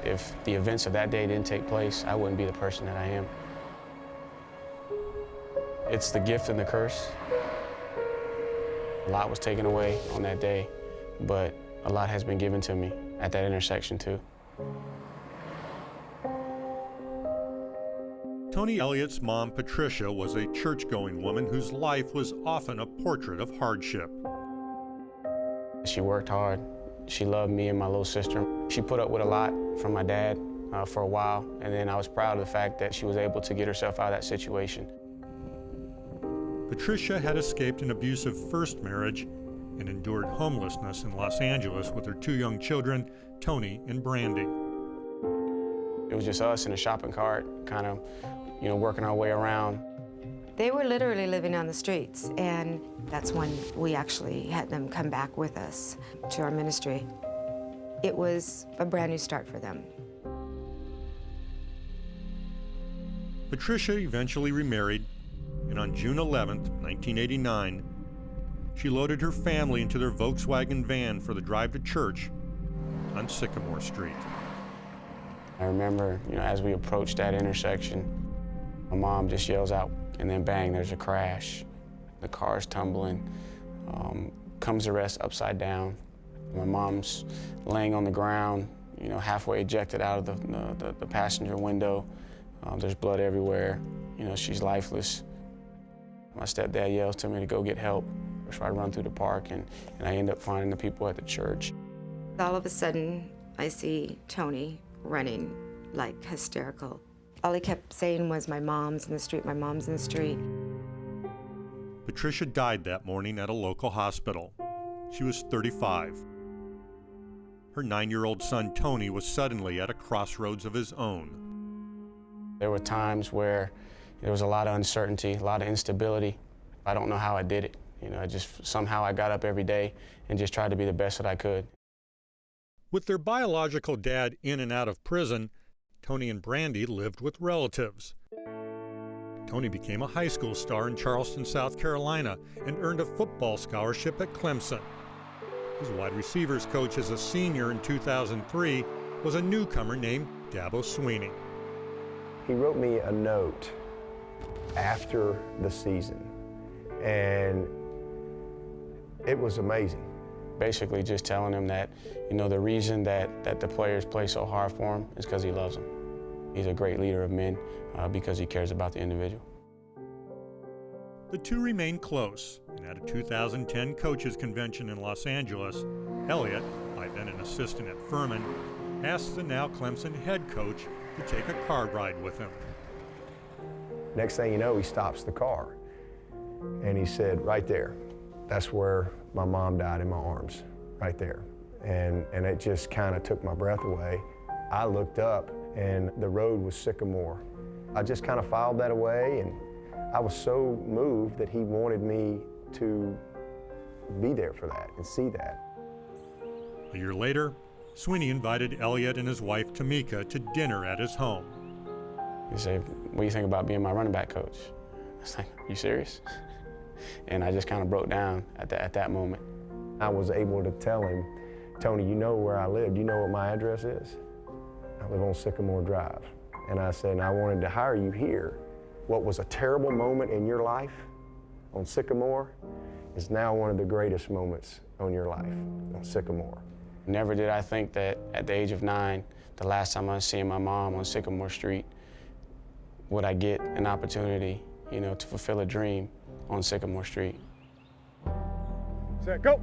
If the events of that day didn't take place, I wouldn't be the person that I am. It's the gift and the curse. A lot was taken away on that day, but a lot has been given to me at that intersection too. Tony Elliott's mom, Patricia, was a church-going woman whose life was often a portrait of hardship. She worked hard. She loved me and my little sister. She put up with a lot from my dad for a while, and then I was proud of the fact that she was able to get herself out of that situation. Patricia had escaped an abusive first marriage and endured homelessness in Los Angeles with her 2 young children, Tony and Brandy. It was just us in a shopping cart, kind of, working our way around. They were literally living on the streets, and that's when we actually had them come back with us to our ministry. It was a brand new start for them. Patricia eventually remarried, and on June 11, 1989, she loaded her family into their Volkswagen van for the drive to church on Sycamore Street. I remember, as we approached that intersection, my mom just yells out, and then bang, there's a crash. The car's tumbling, comes to rest upside down. My mom's laying on the ground, halfway ejected out of the passenger window. There's blood everywhere. She's lifeless. My stepdad yells to me to go get help. So I run through the park, and I end up finding the people at the church. All of a sudden, I see Tony running like hysterical. All he kept saying was, "My mom's in the street, my mom's in the street." Patricia died that morning at a local hospital. She was 35. Her 9-year-old son, Tony, was suddenly at a crossroads of his own. There were times where there was a lot of uncertainty, a lot of instability. I don't know how I did it. Somehow I got up every day and just tried to be the best that I could. With their biological dad in and out of prison, Tony and Brandy lived with relatives. Tony became a high school star in Charleston, South Carolina, and earned a football scholarship at Clemson. His wide receivers coach as a senior in 2003 was a newcomer named Dabo Sweeney. He wrote me a note after the season, and it was amazing. Basically just telling him that, the reason that the players play so hard for him is because he loves them. He's a great leader of men because he cares about the individual. The two remained close, and at a 2010 coaches convention in Los Angeles, Elliott, by then an assistant at Furman, asked the now Clemson head coach to take a car ride with him. Next thing you know, he stops the car, and he said, "Right there, that's where my mom died, in my arms, right there." And it just kind of took my breath away. I looked up, and the road was Sycamore. I just kind of filed that away, and I was so moved that he wanted me to be there for that and see that. A year later, Sweeney invited Elliott and his wife Tamika to dinner at his home. He said, "What do you think about being my running back coach?" I was like, "You serious?" And I just kind of broke down at that moment. I was able to tell him, "Tony, you know where I live. Do you know what my address is? I live on Sycamore Drive." And I said, "I wanted to hire you here. What was a terrible moment in your life on Sycamore is now one of the greatest moments on your life on Sycamore." Never did I think that at the age of 9, the last time I was seeing my mom on Sycamore Street, would I get an opportunity, to fulfill a dream on Sycamore Street. Set, go.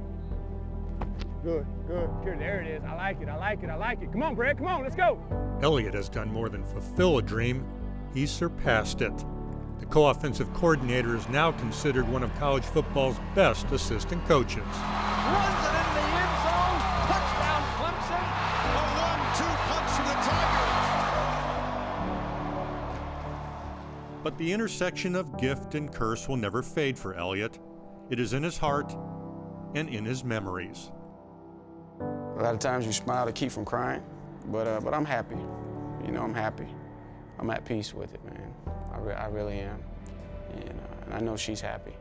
Good, good. There it is. I like it, I like it, I like it. Come on, Brad, come on, let's go. Elliott has done more than fulfill a dream, he's surpassed it. The co-offensive coordinator is now considered one of college football's best assistant coaches. Runs it into the end zone. Touchdown, Clemson. A 1-2 punch for the Tigers. But the intersection of gift and curse will never fade for Elliott. It is in his heart and in his memories. A lot of times you smile to keep from crying, but I'm happy. I'm happy. I'm at peace with it, man. I really am. And I know she's happy.